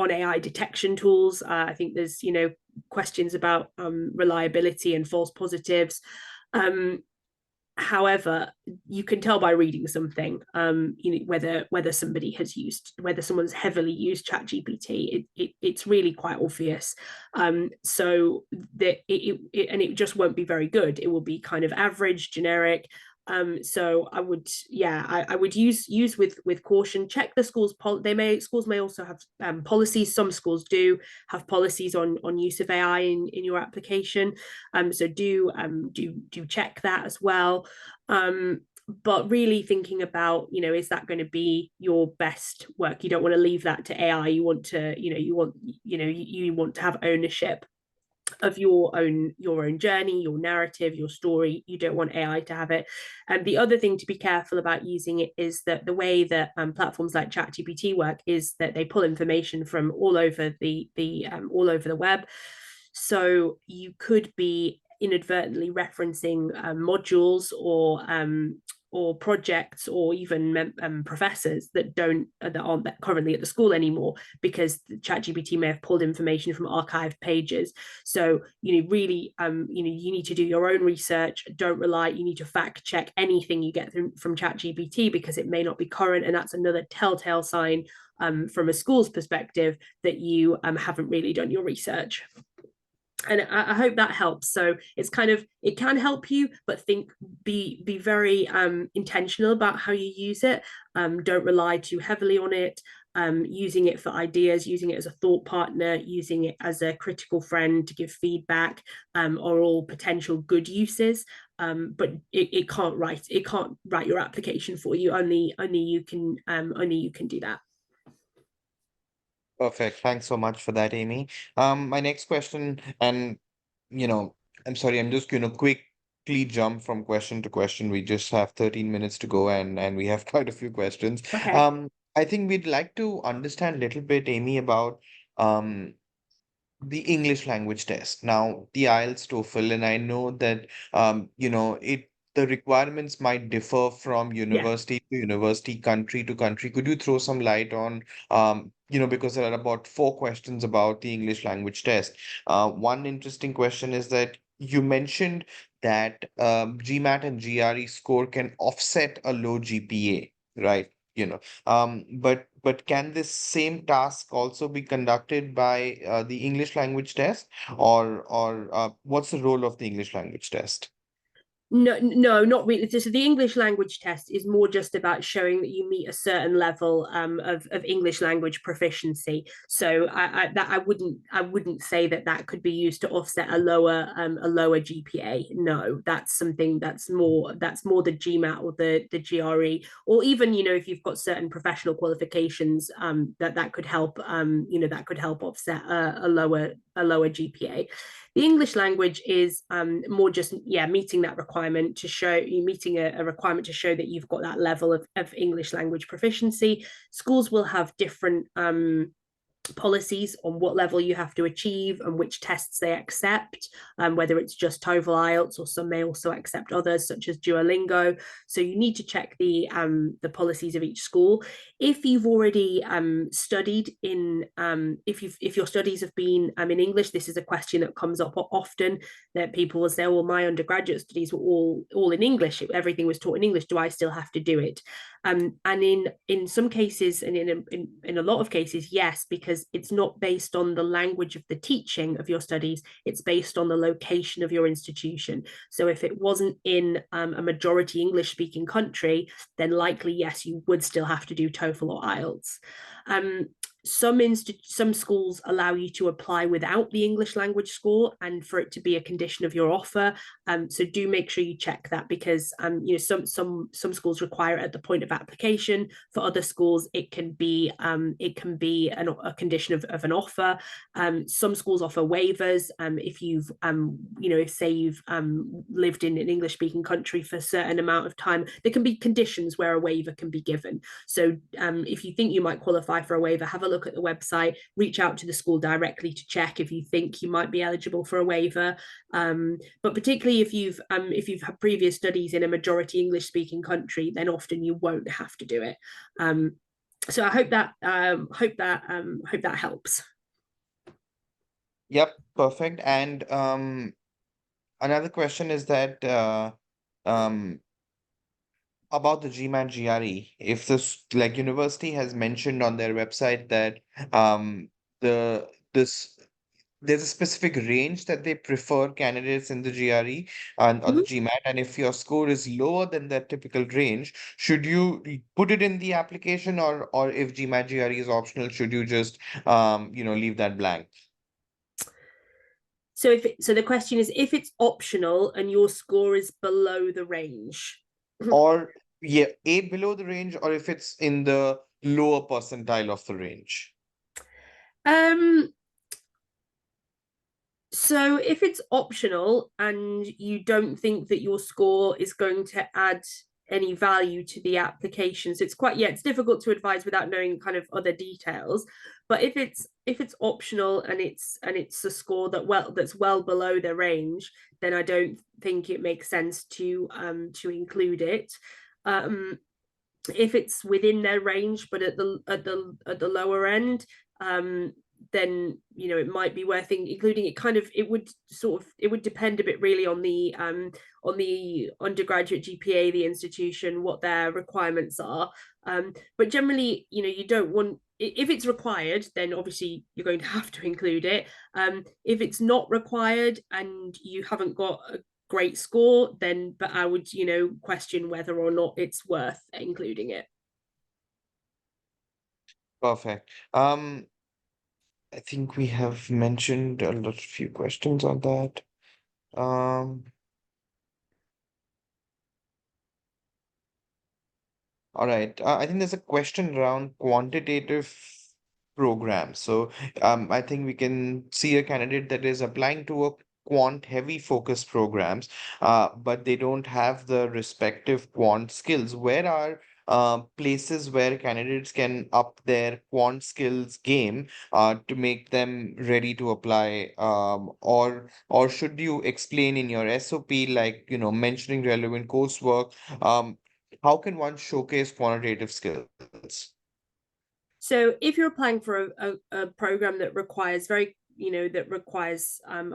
AI detection tools. I think there's questions about reliability and false positives. However, you can tell by reading something, whether someone's heavily used ChatGPT. It's really quite obvious. So that it just won't be very good. It will be kind of average, generic. So I would use with caution. Check the schools. Schools may also have policies. Some schools do have policies on use of AI in your application. So do check that as well. But really thinking about, is that going to be your best work? You don't want to leave that to AI. You want to, you want to have ownership of your own journey, your narrative, your story. You don't want AI to have it. And the other thing to be careful about using it is that the way that platforms like ChatGPT work is that they pull information from all over the web. So you could be inadvertently referencing modules or projects or even professors that aren't currently at the school anymore, because ChatGPT may have pulled information from archived pages. So really you need to do your own research. You need to fact check anything you get from ChatGPT because it may not be current, and that's another telltale sign from a school's perspective that you haven't really done your research. And I hope that helps. So it can help you, but be very intentional about how you use it. Don't rely too heavily on it. Using it for ideas, using it as a thought partner, using it as a critical friend to give feedback, are all potential good uses. But it can't write your application for you. Only you can do that. Perfect. Thanks so much for that, Amy. My next question, and I'm sorry, I'm just going to quickly jump from question to question. We just have 13 minutes to go, and we have quite a few questions. Okay. I think we'd like to understand a little bit, Amy, about the English language test. Now, the IELTS, TOEFL, and I know that the requirements might differ from Yeah. university to university, country to country. Could you throw some light on, because there are about 4 questions about the English language test. One interesting question is that you mentioned that GMAT and GRE score can offset a low GPA, right? But can this same task also be conducted by the English language test, or what's the role of the English language test? No, not really. So the English language test is more just about showing that you meet a certain level of English language proficiency. So I wouldn't say that could be used to offset a lower GPA. No, that's something that's more the GMAT or the GRE, or even if you've got certain professional qualifications, that could help offset a lower GPA. The English language is more just meeting that requirement to show you meeting a requirement to show that you've got that level of English language proficiency. Schools will have different policies on what level you have to achieve and which tests they accept, whether it's just TOEFL, IELTS, or some may also accept others such as Duolingo. So you need to check the policies of each school. If you've already studied in, if your studies have been in English, this is a question that comes up often, that people will say, well, my undergraduate studies were all in English. Everything was taught in English. Do I still have to do it? And in some cases, and in a lot of cases, yes, because it's not based on the language of the teaching of your studies, it's based on the location of your institution. So if it wasn't in a majority English speaking country, then likely, yes, you would still have to do TOEFL or IELTS. Some schools allow you to apply without the English language score and for it to be a condition of your offer. So do make sure you check that, because some schools require it at the point of application. For other schools, it can be a condition of an offer. Some schools offer waivers. If you've if say you've lived in an English speaking country for a certain amount of time, there can be conditions where a waiver can be given. So if you think you might qualify for a waiver, have a look at the website, reach out to the school directly to check if you think you might be eligible for a waiver. But particularly if you've had previous studies in a majority English speaking country, then often you won't have to do it. So I hope that helps. Yep, perfect. And another question is that about the GMAT GRE, if this like university has mentioned on their website that the this there's a specific range that they prefer candidates in the GRE and or the GMAT, and if your score is lower than that typical range, should you put it in the application, or if GMAT GRE is optional, should you just leave that blank? So the question is, if it's optional and your score is below the range, Or yeah, below the range, or if it's in the lower percentile of the range. So if it's optional and you don't think that your score is going to add any value to the application, so it's difficult to advise without knowing kind of other details. But if it's optional and it's a score that's well below the range, then I don't think it makes sense to include it. If it's within their range but at the lower end, then it might be worth including it. It would depend a bit really on the undergraduate GPA, the institution, what their requirements are. But generally, you don't want, if it's required, then obviously you're going to have to include it. If it's not required and you haven't got a great score, then but I would question whether or not it's worth including it. Perfect. I think we have mentioned a few questions on that. All right. I think there's a question around quantitative programs. So I think we can see a candidate that is applying to a quant heavy focus programs, but they don't have the respective quant skills. Where are places where candidates can up their quant skills game to make them ready to apply, or should you explain in your SOP, like mentioning relevant coursework? How can one showcase quantitative skills? So if you're applying for a program that requires a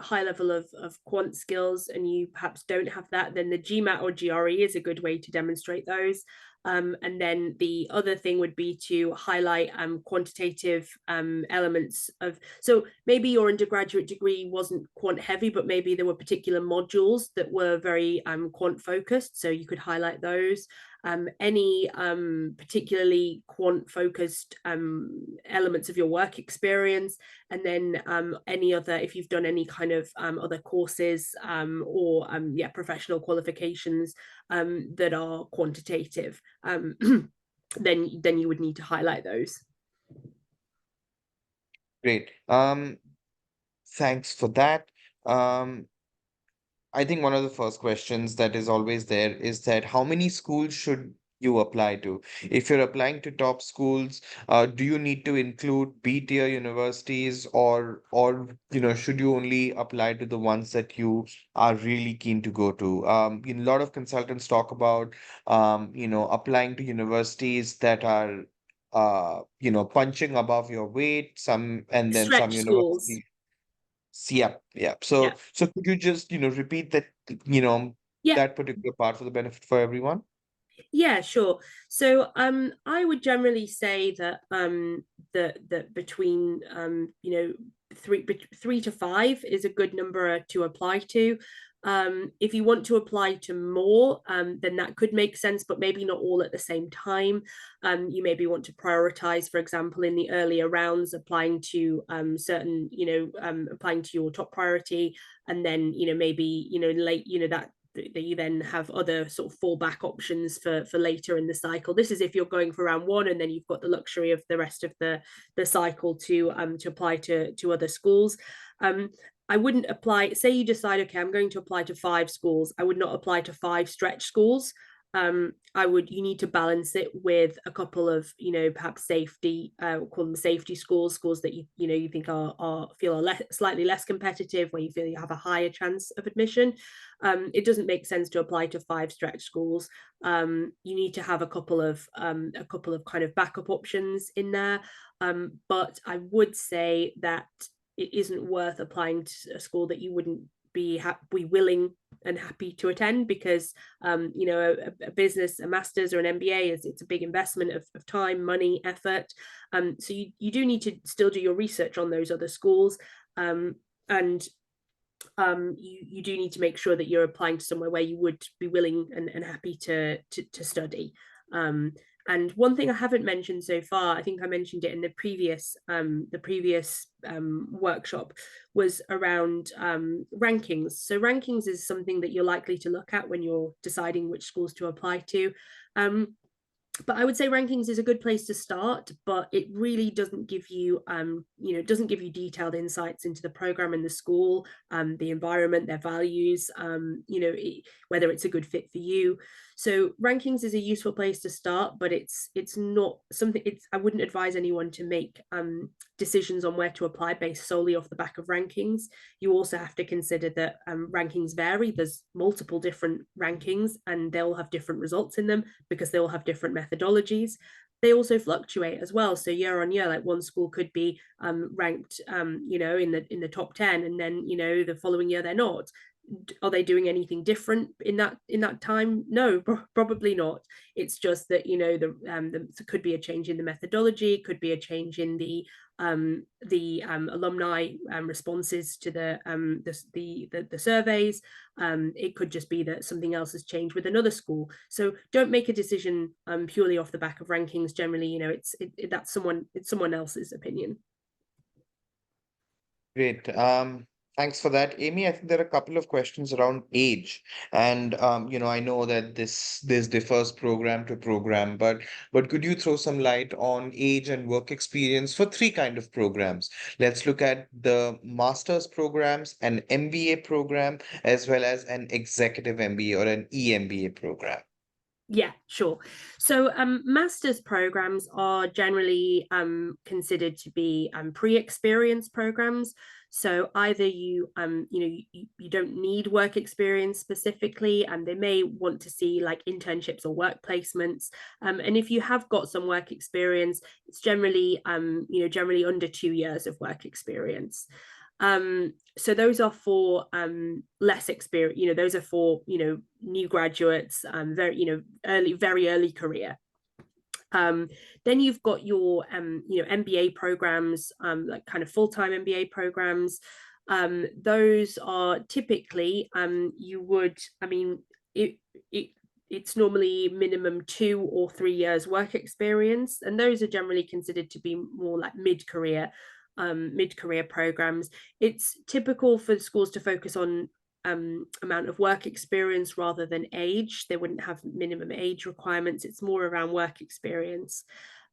high level of quant skills, and you perhaps don't have that, then the GMAT or GRE is a good way to demonstrate those. And then the other thing would be to highlight quantitative elements of, so maybe your undergraduate degree wasn't quant heavy, but maybe there were particular modules that were very quant focused, so you could highlight those. Any particularly quant focused elements of your work experience, and then any other, if you've done any kind of other courses or professional qualifications that are quantitative, then you would need to highlight those. Great. Thanks for that. I think one of the first questions that is always there is that how many schools should you apply to. If you're applying to top schools, do you need to include B tier universities, or should you only apply to the ones that you are really keen to go to? A lot of consultants talk about applying to universities that are punching above your weight, some, and then some Stretch schools. universities. Yeah, yeah. Yeah. So could you just repeat that, Yeah. that particular part for the benefit for everyone? Yeah, sure. So I would generally say that that between 3 to 5 is a good number to apply to. If you want to apply to more, then that could make sense, but maybe not all at the same time. You maybe want to prioritize, for example, in the earlier rounds, applying to certain, applying to your top priority, and then maybe late, that you then have other sort of fallback options for later in the cycle. This is if you're going for round one, and then you've got the luxury of the rest of the cycle to apply to other schools. I wouldn't apply, say you decide, okay, I'm going to apply to 5 schools. I would not apply to 5 stretch schools. You need to balance it with a couple of, perhaps safety, call them safety schools that you think are slightly less competitive, where you feel you have a higher chance of admission. It doesn't make sense to apply to 5 stretch schools. You need to have a couple of kind of backup options in there. But I would say that it isn't worth applying to a school that you wouldn't be willing and happy to attend, because a business, a master's or an MBA, it's a big investment of time, money, effort. So you do need to still do your research on those other schools, and you do need to make sure that you're applying to somewhere where you would be willing and happy to study. And one thing I haven't mentioned so far, I think I mentioned it in the previous workshop, was around rankings. So rankings is something that you're likely to look at when you're deciding which schools to apply to. But I would say rankings is a good place to start, but it really doesn't give you, doesn't give you detailed insights into the program and the school, the environment, their values, whether it's a good fit for you. So rankings is a useful place to start, but it's not something. I wouldn't advise anyone to make decisions on where to apply based solely off the back of rankings. You also have to consider that rankings vary. There's multiple different rankings, and they'll have different results in them because they all have different methodologies. They also fluctuate as well. So year on year, like one school could be ranked, in the top 10, and then the following year they're not. Are they doing anything different in that time? No, probably not. It's just that there could be a change in the methodology, could be a change in the alumni responses to the surveys. It could just be that something else has changed with another school. So don't make a decision purely off the back of rankings. Generally, it's someone else's opinion. Great. Thanks for that, Amy. I think there are a couple of questions around age, and I know that this differs program to program, but could you throw some light on age and work experience for 3 kind of programs? Let's look at the master's programs, an MBA program, as well as an executive MBA or an EMBA program. Yeah, sure. So master's programs are generally considered to be pre-experience programs. So either you don't need work experience specifically, and they may want to see like internships or work placements. And if you have got some work experience, it's generally generally under 2 years of work experience. So those are for less experience, those are for new graduates, very early career. Then you've got your MBA programs, like kind of full-time MBA programs. Those are typically it's normally minimum 2 or 3 years work experience, and those are generally considered to be more like mid-career programs. It's typical for schools to focus on amount of work experience rather than age. They wouldn't have minimum age requirements. It's more around work experience.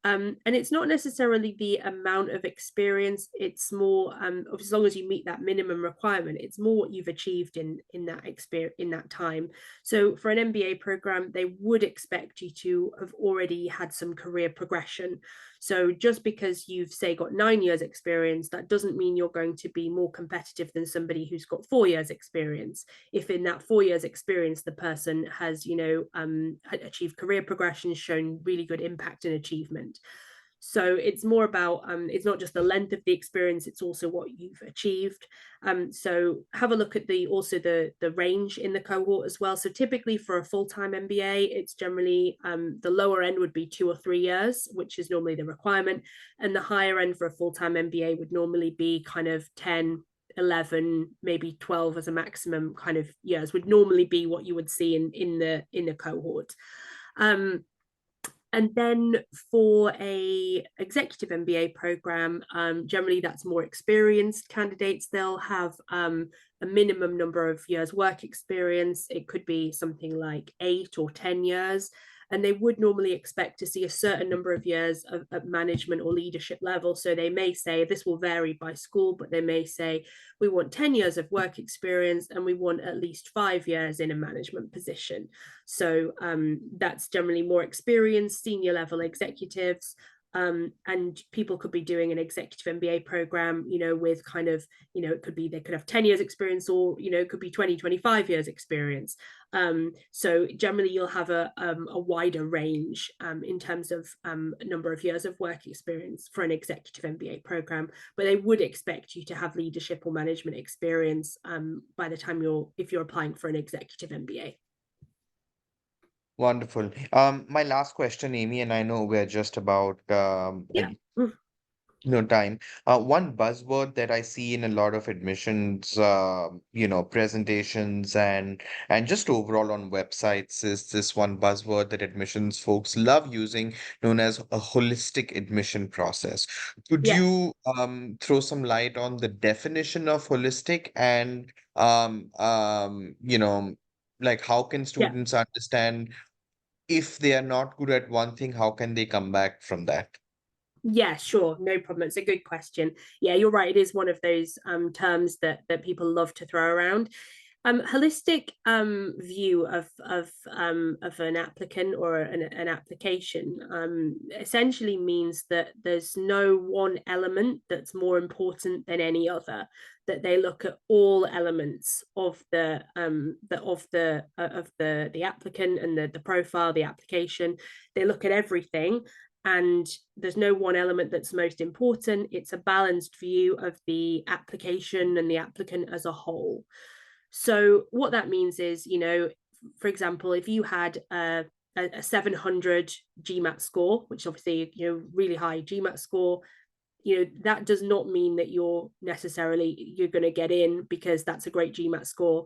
And it's not necessarily the amount of experience, it's more as long as you meet that minimum requirement, it's more what you've achieved in that experience in that time. So for an MBA program, they would expect you to have already had some career progression. So just because you've, say, got 9 years experience, that doesn't mean you're going to be more competitive than somebody who's got 4 years experience. If in that 4 years experience, the person has, achieved career progression, shown really good impact and achievement. So it's more about it's not just the length of the experience, it's also what you've achieved. So have a look at the range in the cohort as well. So typically for a full-time MBA, it's generally the lower end would be 2 or 3 years, which is normally the requirement, and the higher end for a full-time MBA would normally be kind of 10, 11, maybe 12 as a maximum kind of years would normally be what you would see in the cohort. And then for a executive MBA program, generally that's more experienced candidates. They'll have a minimum number of years work experience. It could be something like 8 or 10 years. And they would normally expect to see a certain number of years of management or leadership level. So they may say, this will vary by school, but they may say, we want 10 years of work experience and we want at least 5 years in a management position. So that's generally more experienced senior level executives. And people could be doing an executive MBA program, with kind of, it could be they could have 10 years experience, or, it could be 20, 25 years experience. So generally you'll have a wider range in terms of number of years of work experience for an executive MBA program, but they would expect you to have leadership or management experience by the time if you're applying for an executive MBA. Wonderful. My last question, Amy, and I know we're just about Yeah. time. One buzzword that I see in a lot of admissions, presentations and just overall on websites is this one buzzword that admissions folks love using, known as a holistic admission process. Could Yeah. you throw some light on the definition of holistic and like how can Yeah. students understand if they are not good at one thing, how can they come back from that? Yeah, sure, no problem. It's a good question. Yeah, you're right. It is one of those terms that people love to throw around. Holistic view of an applicant or an application essentially means that there's no one element that's more important than any other. That they look at all elements of the applicant and the profile, the application. They look at everything, and there's no one element that's most important. It's a balanced view of the application and the applicant as a whole. So what that means is, for example, if you had a 700 GMAT score, which obviously, really high GMAT score, that does not mean that you're going to get in because that's a great GMAT score.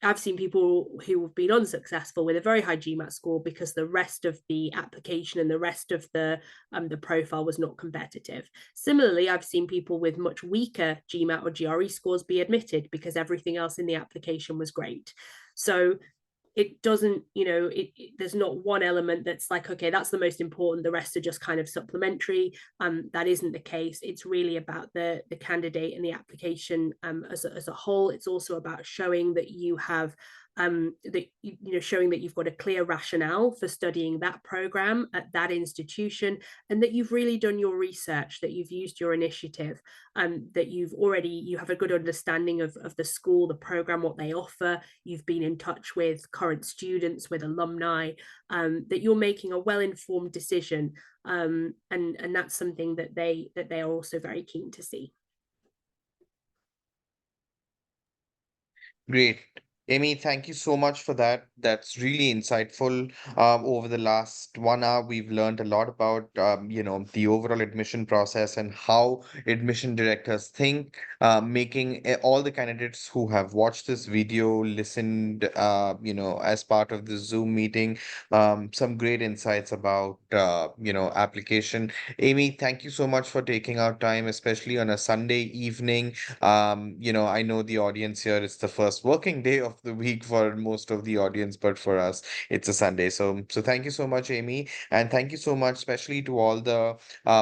I've seen people who have been unsuccessful with a very high GMAT score because the rest of the application and the rest of the profile was not competitive. Similarly, I've seen people with much weaker GMAT or GRE scores be admitted because everything else in the application was great. So it doesn't, there's not one element that's like, okay, that's the most important, the rest are just kind of supplementary. That isn't the case. It's really about the candidate and the application as a whole. It's also about showing that you have showing that you've got a clear rationale for studying that program at that institution, and that you've really done your research, that you've used your initiative, that you have a good understanding of the school, the program, what they offer. You've been in touch with current students, with alumni, that you're making a well-informed decision, and that's something that they are also very keen to see. Great. Amy, thank you so much for that. That's really insightful. Over the last 1 hour, we've learned a lot about, the overall admission process and how admission directors think, making all the candidates who have watched this video, listened, as part of the Zoom meeting, some great insights about, application. Amy, thank you so much for taking our time, especially on a Sunday evening. I know the audience here, it's the first working day of of the week for most of the audience, but for us, it's a Sunday. So thank you so much, Amy, and thank you so much, especially to all the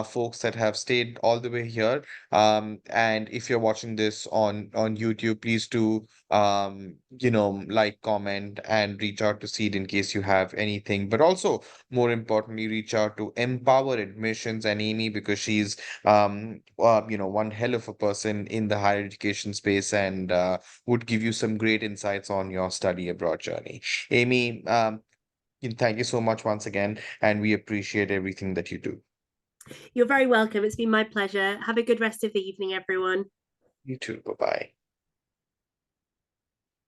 folks that have stayed all the way here. And if you're watching this on YouTube, please do like, comment, and reach out to Seed in case you have anything. But also, more importantly, reach out to Empower Admissions and Amy, because she's one hell of a person in the higher education space, and would give you some great insights on your study abroad journey. Amy, thank you so much once again, and we appreciate everything that you do. You're very welcome. It's been my pleasure. Have a good rest of the evening, everyone. You too. Bye bye.